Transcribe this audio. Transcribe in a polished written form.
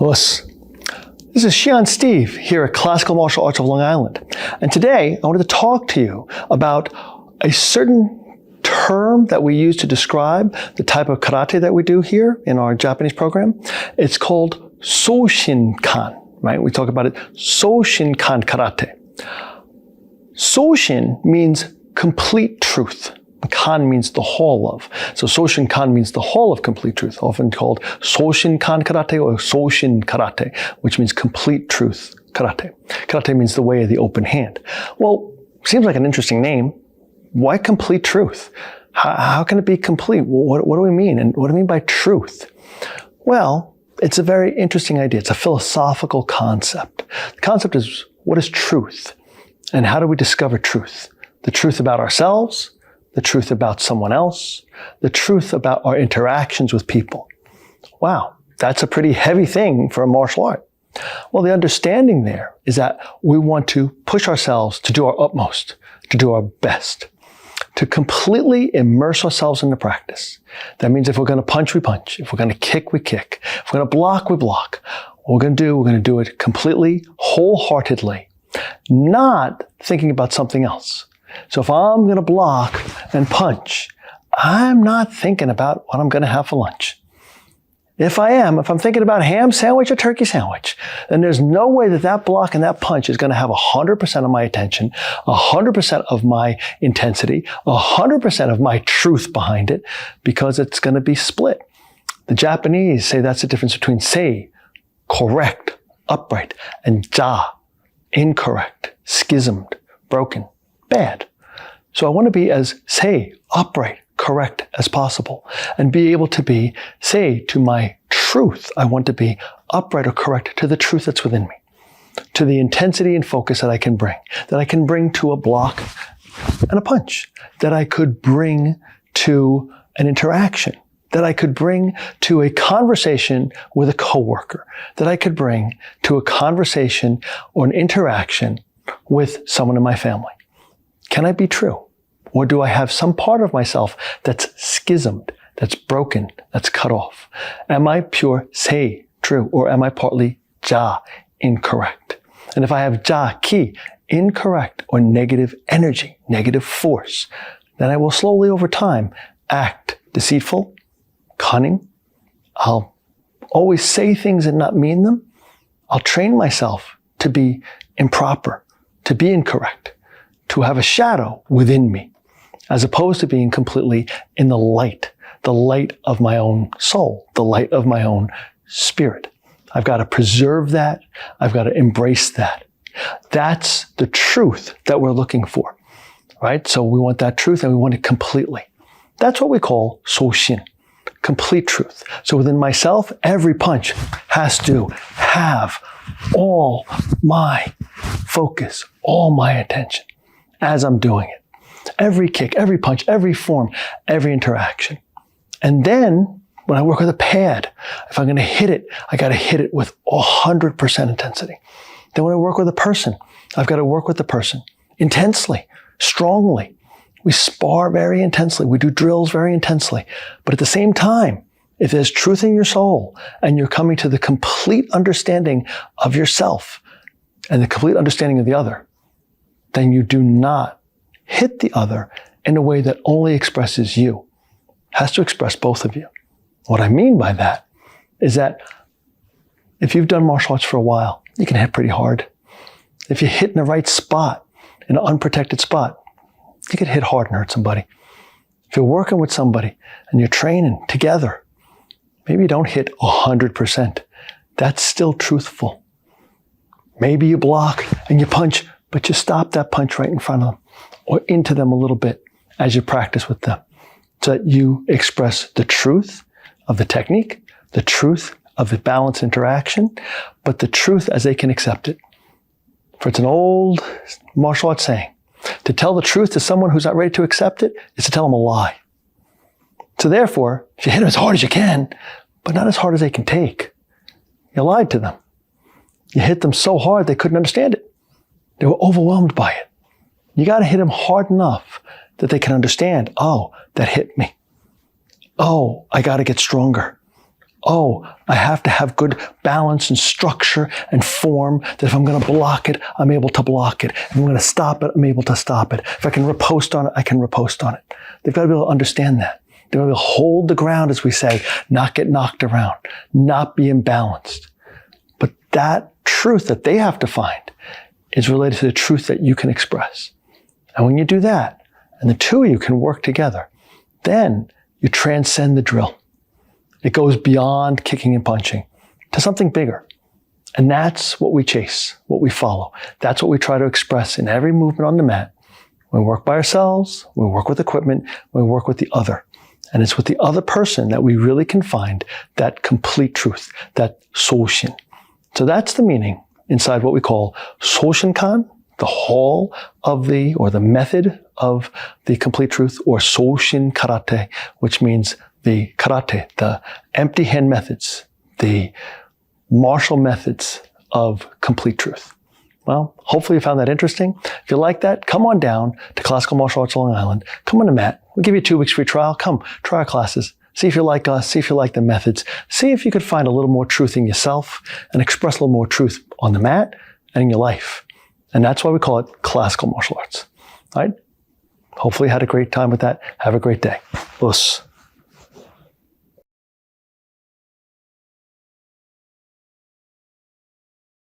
Us. This is Shion Steve here at Classical Martial Arts of Long Island. And today I wanted to talk to you about a certain term that we use to describe the type of karate that we do here in our Japanese program. It's called Shoshinkan, right? We talk about it, Shoshinkan karate. Shoshin means complete truth. Kan means the whole of. So Shoshinkan means the whole of complete truth, often called Shoshinkan karate or Shoshin karate, which means complete truth karate. Karate means the way of the open hand. Well, seems like an interesting name. Why complete truth? How can it be complete? What do we mean? And what do we mean by truth? Well, it's a very interesting idea. It's a philosophical concept. The concept is, what is truth? And how do we discover truth? The truth about ourselves, the truth about someone else, the truth about our interactions with people. Wow, that's a pretty heavy thing for a martial art. Well, the understanding there is that we want to push ourselves to do our utmost, to do our best, to completely immerse ourselves in the practice. That means if we're going to punch, we punch. If we're going to kick, we kick. If we're going to block, we block. What we're going to do it completely, wholeheartedly, not thinking about something else. So if I'm going to block and punch, I'm not thinking about what I'm going to have for lunch. If I'm thinking about ham sandwich or turkey sandwich, then there's no way that block and that punch is going to have 100% of my attention, 100% of my intensity, 100% of my truth behind it, because it's going to be split. The Japanese say that's the difference between sei, correct, upright, and ja, incorrect, schismed, broken, bad. So I want to be as sei, upright, correct as possible, and be able to be, say, to my truth. I want to be upright or correct to the truth that's within me, to the intensity and focus that I can bring to a block and a punch, that I could bring to an interaction, that I could bring to a conversation with a coworker, that I could bring to a conversation or an interaction with someone in my family. Can I be true? Or do I have some part of myself that's schismed, that's broken, that's cut off? Am I pure sei, true, or am I partly ja, incorrect? And if I have ja, ki, incorrect, or negative energy, negative force, then I will slowly over time act deceitful, cunning. I'll always say things and not mean them. I'll train myself to be improper, to be incorrect, to have a shadow within me, as opposed to being completely in the light of my own soul, the light of my own spirit. I've got to preserve that. I've got to embrace that. That's the truth that we're looking for, right? So we want that truth and we want it completely. That's what we call Shoshin, complete truth. So within myself, every punch has to have all my focus, all my attention as I'm doing it. Every kick, every punch, every form, every interaction. And then when I work with a pad, if I'm going to hit it, I got to hit it with 100% intensity. Then when I work with a person, I've got to work with the person intensely, strongly. We spar very intensely. We do drills very intensely. But at the same time, if there's truth in your soul and you're coming to the complete understanding of yourself and the complete understanding of the other, then you do not hit the other in a way that only expresses you. It has to express both of you. What I mean by that is that if you've done martial arts for a while, you can hit pretty hard. If you hit in the right spot, in an unprotected spot, you could hit hard and hurt somebody. If you're working with somebody and you're training together, maybe you don't hit 100%. That's still truthful. Maybe you block and you punch, but you stop that punch right in front of them or into them a little bit as you practice with them, so that you express the truth of the technique, the truth of the balanced interaction, but the truth as they can accept it. For it's an old martial arts saying, to tell the truth to someone who's not ready to accept it is to tell them a lie. So therefore, if you hit them as hard as you can, but not as hard as they can take, you lied to them. You hit them so hard they couldn't understand it. They were overwhelmed by it. You got to hit them hard enough that they can understand, oh, that hit me. Oh, I got to get stronger. Oh, I have to have good balance and structure and form, that if I'm going to block it, I'm able to block it. If I'm going to stop it, I'm able to stop it. If I can riposte on it, I can riposte on it. They've got to be able to understand that. They've got to be able to hold the ground, as we say, not get knocked around, not be imbalanced. But that truth that they have to find is related to the truth that you can express. And when you do that, and the two of you can work together, then you transcend the drill. It goes beyond kicking and punching to something bigger. And that's what we chase, what we follow. That's what we try to express in every movement on the mat. When we work by ourselves, when we work with equipment, when we work with the other. And it's with the other person that we really can find that complete truth, that Shoshin. So that's the meaning inside what we call Shoshinkan, the hall of the, or the method of the complete truth, or Shoshin karate, which means the karate, the empty hand methods, the martial methods of complete truth. Well, hopefully you found that interesting. If you like that, come on down to Classical Martial Arts Long Island. Come on the mat. We'll give you 2 weeks free trial. Come, try our classes. See if you like us. See if you like the methods. See if you could find a little more truth in yourself and express a little more truth on the mat and in your life. And that's why we call it classical martial arts. All right? Hopefully you had a great time with that. Have a great day. Us.